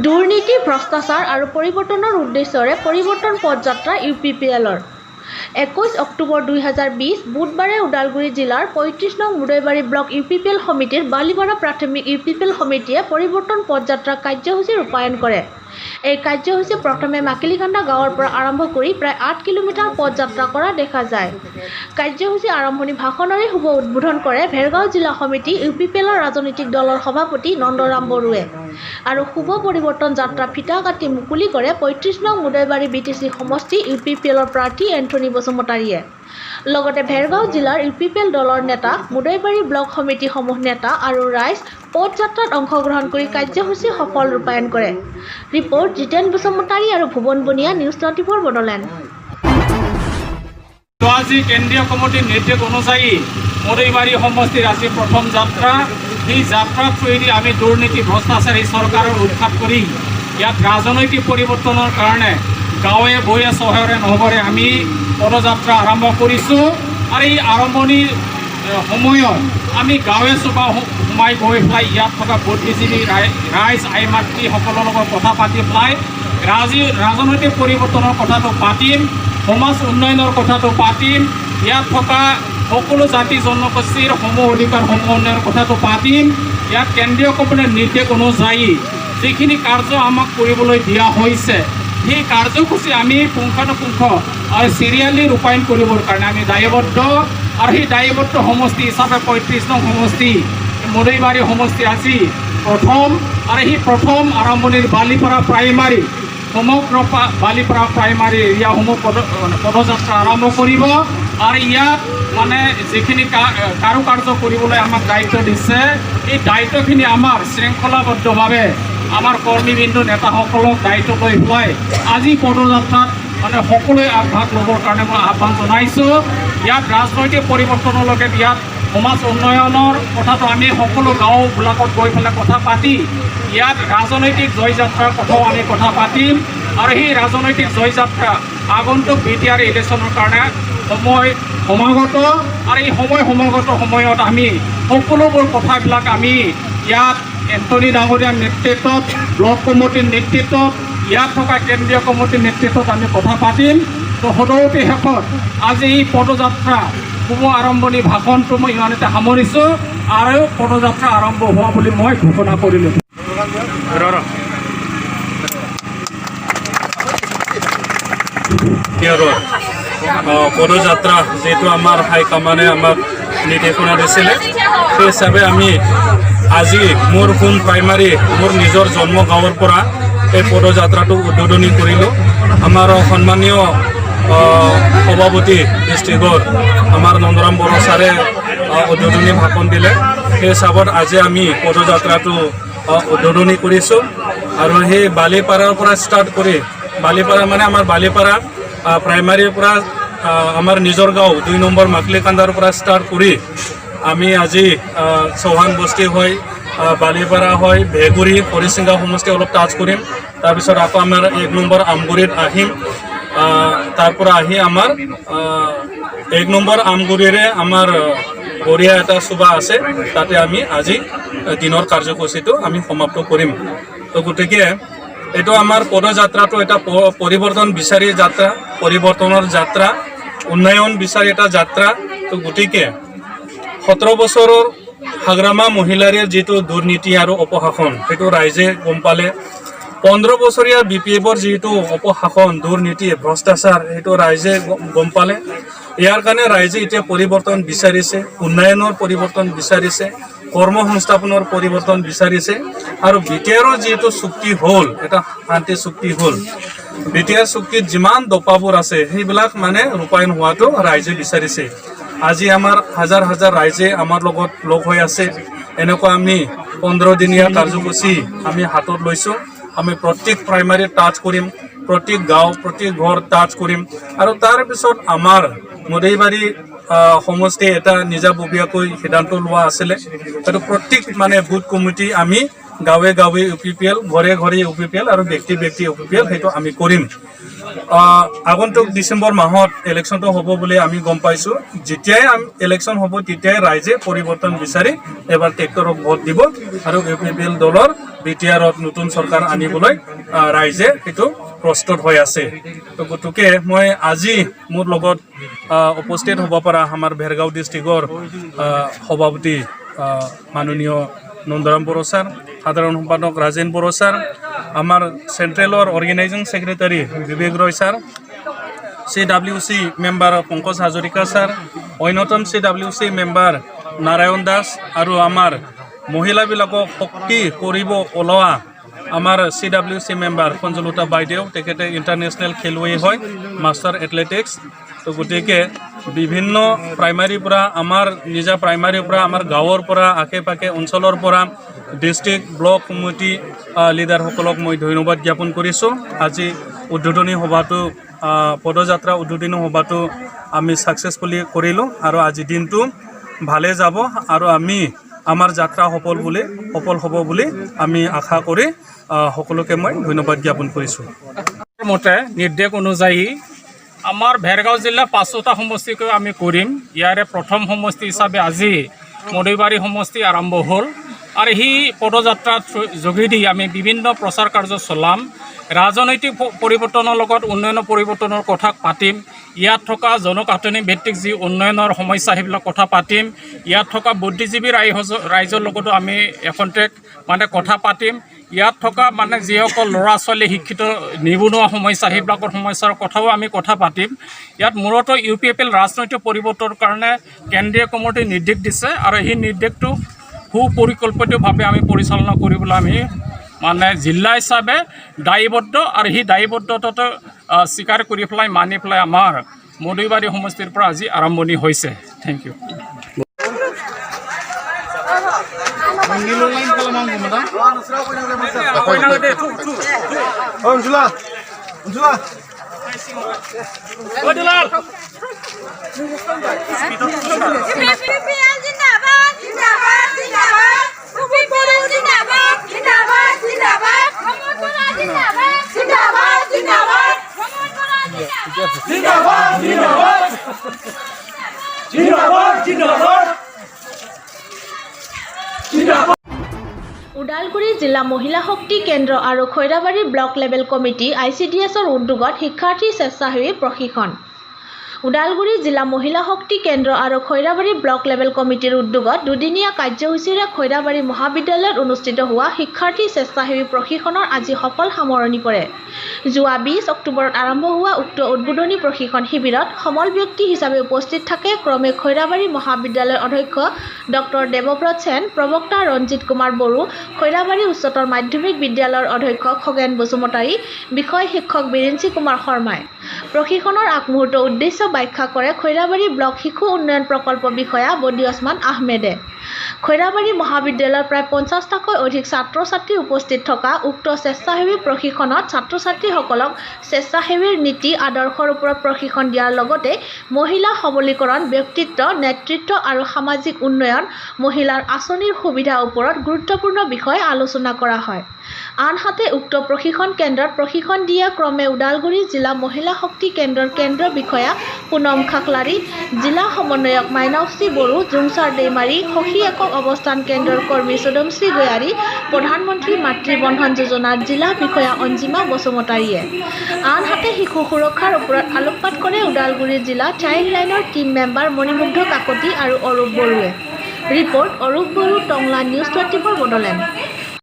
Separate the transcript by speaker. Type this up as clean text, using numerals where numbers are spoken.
Speaker 1: দুৰ্নীতি, ভ্ৰষ্টাচাৰ আৰু পৰিৱৰ্তনৰ উদ্দেশ্যৰে পৰিৱৰ্তন পদযাত্ৰা UPPLৰ 21 অক্টোবৰ 2020 বুধবাৰে ওদালগুৰি জিলাৰ 35 নং মুদৈবাৰী ব্লক UPPL সমিতিৰ বালিপাৰা প্ৰাথমিক UPPL সমিতিয়ে পৰিৱৰ্তন পদযাত্ৰা কাৰ্যসূচী ৰূপায়ণ কৰে। এই কাৰ্যসূচী প্ৰথমে মাকিলিকান্দা গাঁৱৰ পৰা আৰম্ভ কৰি প্ৰায় 8 কিলোমিটাৰ পদযাত্ৰা কৰা দেখা যায়। কাৰ্যসূচী আৰম্ভণি ভাষণেৰে শুভ উদ্বোধন কৰে ভেৰগাঁও জিলা সমিতি UPPLৰ ৰাজনৈতিক দলৰ সভাপতি নন্দৰাম বৰুৱে আৰু শুভ পৰিৱৰ্তন যাত্ৰা ফিতা কাটি মুকলি কৰে 35 নং মুদৈবাৰী BTC সমষ্টি UPPLৰ প্ৰাৰ্থী এন্থনী বসুমতাৰীয়ে। লগতে ভেৰগাঁও জিলাৰ UPPL দলৰ নেতা, মুদৈবাৰী ব্লক সমিতি সমূহ নেতা আৰু ৰাইজ পদযাত্ৰাত অংশগ্ৰহণ কৰি কাৰ্যসূচী সফল ৰূপায়ণ কৰে। ৰিপৰ্ট জিতেন বসুমতাৰী আৰু ভুৱন বনিয়া, নিউজ 24 বড়োলেণ্ড।
Speaker 2: আজি কেন্দ্ৰীয় কমিটিৰ নিৰ্দেশ অনুযায়ী মুদৈবাৰী সমষ্টিৰ আজি প্ৰথম যাত্ৰা। এই যাত্ৰাৰ থ্ৰুৱেদি আমি দুৰ্নীতি, ভ্ৰষ্টাচাৰী চৰকাৰৰ উৎখাত কৰি ইয়াত ৰাজনৈতিক পৰিৱৰ্তনৰ কাৰণে গাঁৱে ভূঞে চহৰে নগৰে আমি পদযাত্ৰা আৰম্ভ কৰিছোঁ। আৰু এই আৰম্ভণিৰ সময়ত আমি গাঁৱে চুবা সোমাই গৈ পেলাই ইয়াত থকা বুদ্ধিজীৱী ৰাইজ আই মাতৃসকলৰ লগত কথা পাতি পেলাই ৰাজনৈতিক পৰিৱৰ্তনৰ কথাটো পাতিম, সমাজ উন্নয়নৰ কথাটো পাতিম, ইয়াত থকা সকলো জাতি জনগোষ্ঠীৰ সম অধিকাৰ সম উন্নয়নৰ কথাটো পাতিম। ইয়াত কেন্দ্ৰীয় কমিটিৰ নিৰ্দেশ অনুযায়ী যিখিনি কাৰ্য আমাক কৰিবলৈ দিয়া হৈছে সেই কাৰ্যসূচী আমি পুংখানুপুংখ আৰু চিৰিয়েলি ৰূপায়ণ কৰিবৰ কাৰণে আমি দায়বদ্ধ। আৰু সেই দায়বদ্ধ সমষ্টি হিচাপে 35 নং সমষ্টি মুদৈবাৰী সমষ্টি আজি প্ৰথম। আৰু সেই প্ৰথম আৰম্ভণিৰ বালিপাৰা প্ৰাইমাৰী সমগ্ৰ বালিপাৰা প্ৰাইমাৰী এৰিয়াসমূহ পদযাত্ৰা আৰম্ভ কৰিব। আৰু ইয়াত মানে যিখিনি কাৰুকাৰ্য কৰিবলৈ আমাক দায়িত্ব দিছে এই দায়িত্বখিনি আমাৰ শৃংখলাবদ্ধভাৱে আমাৰ কৰ্মীবৃন্দ নেতাসকলক দায়িত্ব লৈ পেলাই আজি পদযাত্ৰাত মানে সকলোৱে আগভাগ ল'বৰ কাৰণে মই আহ্বান জনাইছোঁ। ইয়াত ৰাজনৈতিক পৰিৱৰ্তনলৈকে ইয়াত সমাজ উন্নয়নৰ কথাটো আমি সকলো গাঁওবিলাকত গৈ পেলাই কথা পাতি ইয়াত ৰাজনৈতিক জয়যাত্ৰাৰ কথাও আমি কথা পাতিম। আৰু সেই ৰাজনৈতিক জয়যাত্ৰা আগন্তুক BTR ইলেকশ্যনৰ কাৰণে সময় সমাগত। আৰু এই সমাগত সময়ত আমি সকলোবোৰ কথাবিলাক আমি ইয়াত এন্থনী ডাঙৰীয়াৰ নেতৃত্বত, ব্লক কমিটিৰ নেতৃত্বত, ইয়াত থকা কেন্দ্ৰীয় কমিটিৰ নেতৃত্বত আমি কথা পাতিম। তো সদৌতি শেষত আজি এই পদযাত্ৰা শুভ আৰম্ভণি ভাষণটো মই ইমানতে সামৰিছোঁ আৰু পদযাত্ৰা আৰম্ভ হোৱা বুলি মই ঘোষণা কৰিলোঁ। পদযাত্ৰা যিহেতু আমাৰ হাইকমাণ্ডে আমাক নিৰ্দেশনা দিছিলে সেই হিচাপে আমি আজি মোৰ হোম প্ৰাইমাৰী মোৰ নিজৰ জন্ম গাঁৱৰ পৰা এই পদযাত্ৰাটো উদ্বোধনী কৰিলোঁ। আমাৰ সন্মানীয় সভাপতি ডিষ্ট্ৰিক্টৰ আমাৰ নন্দৰাম বড়ো ছাৰে উদ্বোধনী ভাষণ দিলে। সেই হিচাপত আজি আমি পদযাত্ৰাটো উদ্বোধনী কৰিছোঁ। আৰু সেই বালিপাৰাৰ পৰা ষ্টাৰ্ট কৰি বালিপাৰা মানে আমাৰ বালিপাৰা প্ৰাইমাৰীৰ পৰা আমাৰ নিজৰ গাঁও 2 নম্বৰ মাকলিকান্দাৰ পৰা ষ্টাৰ্ট কৰি আমি আজি চৌহান বস্তি হৈ বালিপাৰা হৈ ভেগুৰি হৰিচিংগা সমষ্টি অলপ টাচ কৰিম। তাৰপিছত আকৌ আমাৰ 1 নম্বৰ আমগুৰিত আহিম। তাৰ পৰা আহি আমাৰ 1 নম্বৰ আমগুৰিৰে আমাৰ বঢ়িয়া এটা চুবা আছে, তাতে আমি আজি দিনৰ কাৰ্যসূচীটো আমি সমাপ্ত কৰিম। তো গতিকে এইটো আমাৰ পদযাত্ৰাটো এটা পৰিৱৰ্তন বিচাৰি যাত্ৰা, পৰিৱৰ্তনৰ যাত্ৰা, উন্নয়ন বিচাৰি এটা যাত্ৰা। তো গতিকে 17 বছৰৰ হাগ্ৰামা মহিলাৰে যিটো দুৰ্নীতি আৰু অপশাসন সেইটো ৰাইজে গম পালে। 15 বছৰীয়া BPFৰ যিটো অপশাসন, দুৰ্নীতি, ভ্ৰষ্টাচাৰ সেইটো ৰাইজে গম পালে। ইয়াৰ কাৰণে ৰাইজে এতিয়া পৰিৱৰ্তন বিচাৰিছে, উন্নয়নৰ পৰিৱৰ্তন বিচাৰিছে, কৰ্ম সংস্থাপনৰ পৰিৱৰ্তন বিচাৰিছে। আৰু BTRৰ যিটো চুক্তি হ'ল, এটা শান্তি চুক্তি হ'ল, BTR চুক্তিত যিমান দফাবোৰ আছে সেইবিলাক মানে ৰূপায়ণ হোৱাটো ৰাইজে বিচাৰিছে। আজি আমাৰ হাজাৰ হাজাৰ ৰাইজে আমাৰ লগত লগ হৈ আছে। এনেকুৱা আমি 15 দিনীয়া কাৰ্যসূচী আমি হাতত লৈছোঁ। আমি প্ৰত্যেক প্ৰাইমাৰী টাচ কৰিম, প্ৰত্যেক গাঁও প্ৰত্যেক ঘৰ টাচ কৰিম। আৰু তাৰপিছত আমাৰ মুদৈবাৰী সমষ্টি এটা নিজাববীয়াকৈ সিদ্ধান্ত লোৱা আছিলে, সেইটো প্ৰত্যেক মানে বুথ কমিটি আমি গাঁৱে গাঁৱে UPPL, ঘৰে ঘৰে UPPL আৰু ব্যক্তি ব্যক্তি UPPL সেইটো আমি কৰিম। আগন্তুক ডিচেম্বৰ মাহত ইলেকশ্যনটো হ'ব বুলি আমি গম পাইছোঁ। যেতিয়াই ইলেকশ্যন হ'ব তেতিয়াই ৰাইজে পৰিৱৰ্তন বিচাৰি এবাৰ ট্ৰেক্টৰক ভোট দিব আৰু UPPL দলৰ BTRত নতুন চৰকাৰ আনিবলৈ ৰাইজে সেইটো প্ৰস্তুত হৈ আছে। তো গতিকে মই আজি মোৰ লগত উপস্থিত হ'ব পৰা আমাৰ ভেৰগাঁও ডিষ্ট্ৰিক্টৰ সভাপতি মাননীয় নন্দৰাম বড়ো ছাৰ, সাধাৰণ সম্পাদক ৰাজেন বড়ো ছাৰ, আমাৰ চেণ্ট্ৰেলৰ organising secretary Bibek Roy sir, CWC member Pankaj Hazarika sir, অন্যতম CWC মেম্বাৰ নাৰায়ণ দাস আৰু আমাৰ মহিলাবিলাকক শক্তি কৰিব ওলোৱা আমাৰ CWC মেম্বাৰ সঞ্জলতা বাইদেউ, তেখেতে ইণ্টাৰনেশ্যনেল খেলুৱৈ হয়, মাষ্টাৰ এথলেটিক্স। তো গতিকে বিভিন্ন প্ৰাইমাৰীৰ পৰা আমাৰ নিজা প্ৰাইমাৰীৰ পৰা আমাৰ গাঁৱৰ পৰা আশে পাশে অঞ্চলৰ পৰা ডিষ্ট্ৰিক্ট ব্লক কমিটি লিডাৰসকলক মই ধন্যবাদ জ্ঞাপন কৰিছোঁ। আজি উদ্বোধনী সভাটো পদযাত্ৰা উদ্বোধনী সভাটো আমি ছাকচেছফুলি কৰিলোঁ আৰু আজি দিনটো ভালে যাব আৰু আমি আমাৰ যাত্ৰা সফল হ'ব বুলি আমি আশা কৰি সকলোকে মই ধন্যবাদ জ্ঞাপন কৰিছোঁ।
Speaker 3: মতে নিৰ্দেশ অনুযায়ী আমাৰ ভেৰগাঁও জিলা 5টা সমষ্টিকৈ আমি কৰিম। ইয়াৰে প্ৰথম সমষ্টি হিচাপে আজি মদৈবাৰী সমষ্টি আৰম্ভ হ'ল আৰু সেই পদযাত্ৰাৰ যোগেদি আমি বিভিন্ন প্ৰচাৰ কাৰ্য চলাম। ৰাজনৈতিক পৰিৱৰ্তনৰ লগত উন্নয়নৰ পৰিৱৰ্তনৰ কথা পাতিম। ইয়াত থকা জনগাঁথনি ভিত্তিক যি উন্নয়নৰ সমস্যা সেইবিলাক কথা পাতিম। ইয়াত থকা বুদ্ধিজীৱী ৰাইজৰ লগতো আমি এখন্তেক কথা পাতিম। ইয়াত থকা যিসকল ল'ৰা ছোৱালী শিক্ষিত নিবনুৱা সমস্যা সেইবিলাকৰ সমস্যাৰ কথাও আমি কথা পাতিম। ইয়াত মূলতঃ UPFL ৰাজনৈতিক পৰিৱৰ্তনৰ কাৰণে কেন্দ্ৰীয় কমিটিয়ে নিৰ্দেশ দিছে আৰু সেই নিৰ্দেশটো সুপৰিকল্পিতভাৱে আমি পৰিচালনা কৰিবলৈ আমি জিলা হিচাপে দায়বদ্ধ আৰু সেই দায়বদ্ধতাটো স্বীকাৰ কৰি পেলাই মানি পেলাই আমাৰ মদৈবাৰী সমষ্টিৰ পৰা আজি আৰম্ভণি হৈছে। Thank U.
Speaker 1: ওদালগুৰি জিলা মহিলা শক্তি কেন্দ্ৰ আৰু খৈৰাবাৰী ব্লক লেভেল কমিটি ICDSৰ উদ্যোগত শিক্ষাৰ্থী স্বেচ্ছাসেৱী প্ৰশিক্ষণ। ওদালগুৰি জিলা মহিলা শক্তি কেন্দ্ৰ আৰু খৈৰাবাৰী ব্লক লেভেল কমিটিৰ উদ্যোগত দুদিনীয়া কাৰ্যসূচীৰে খৈৰাবাৰী মহাবিদ্যালয়ত অনুষ্ঠিত হোৱা শিক্ষাৰ্থী স্বেচ্ছাসেৱী প্ৰশিক্ষণৰ আজি সফল সামৰণি পৰে। যোৱা 20 অক্টোবৰত আৰম্ভ হোৱা উক্ত উদ্বোধনী প্ৰশিক্ষণ শিবিৰত সমল ব্যক্তি হিচাপে উপস্থিত থাকে ক্ৰমে খৈৰাবাৰী মহাবিদ্যালয়ৰ অধ্যক্ষ ডক্টৰ দেৱব্ৰত সেন, প্ৰবক্তা ৰঞ্জিত কুমাৰ বড়ো, খৈৰাবাৰী উচ্চতৰ মাধ্যমিক বিদ্যালয়ৰ অধ্যক্ষ খগেন বসুমতাৰী, বিষয় শিক্ষক বিৰিঞ্চি কুমাৰ শৰ্মাই। প্ৰশিক্ষণৰ আগমুহূৰ্তৰ উদ্দেশ্য ব্যাখ্যা কৰে খৈৰাবাৰী ব্লক শিশু উন্নয়ন প্ৰকল্প বিষয়া বদিউছমান আহমেদে। খৈৰাবাৰী মহাবিদ্যালয়ৰ প্ৰায় 50টাকৈ অধিক ছাত্ৰ ছাত্ৰী উপস্থিত থকা উক্ত স্বেচ্ছাসেৱী প্ৰশিক্ষণত ছাত্ৰ ছাত্ৰীসকলক স্বেচ্ছাসেৱীৰ নীতি আদৰ্শৰ ওপৰত প্ৰশিক্ষণ দিয়াৰ লগতে মহিলা সবলীকৰণ, ব্যক্তিত্ব, নেতৃত্ব আৰু সামাজিক উন্নয়ন, মহিলাৰ আঁচনিৰ সুবিধাৰ ওপৰত গুৰুত্বপূৰ্ণ বিষয় আলোচনা কৰা হয়। আনহাতে উক্ত প্ৰশিক্ষণ কেন্দ্ৰত প্ৰশিক্ষণ দিয়া ক্ৰমে ওদালগুৰি জিলা মহিলা শক্তি কেন্দ্ৰৰ কেন্দ্ৰ বিষয়া পুনম খাখলাৰী, জিলা সমন্বয়ক মাইনাৱশ্ৰী বড়ো, জুংচাৰ দেমাৰী, সখী একক অৱস্থান কেন্দ্ৰৰ কৰ্মী সুদমশ্ৰী গয়াৰী, প্ৰধানমন্ত্ৰী মাতৃ বন্ধন যোজনাৰ জিলা বিষয়া অঞ্জিমা বসুমতাৰীয়ে। আনহাতে শিশু সুৰক্ষাৰ ওপৰত আলোকপাত কৰে ওদালগুৰি জিলা চাইল্ড লাইনৰ টিম মেম্বাৰ মণিমুগ্ধ কাকতি আৰু অৰূপ বড়োৱে। Report Arup Boro, Tangla news 24 Bodoland.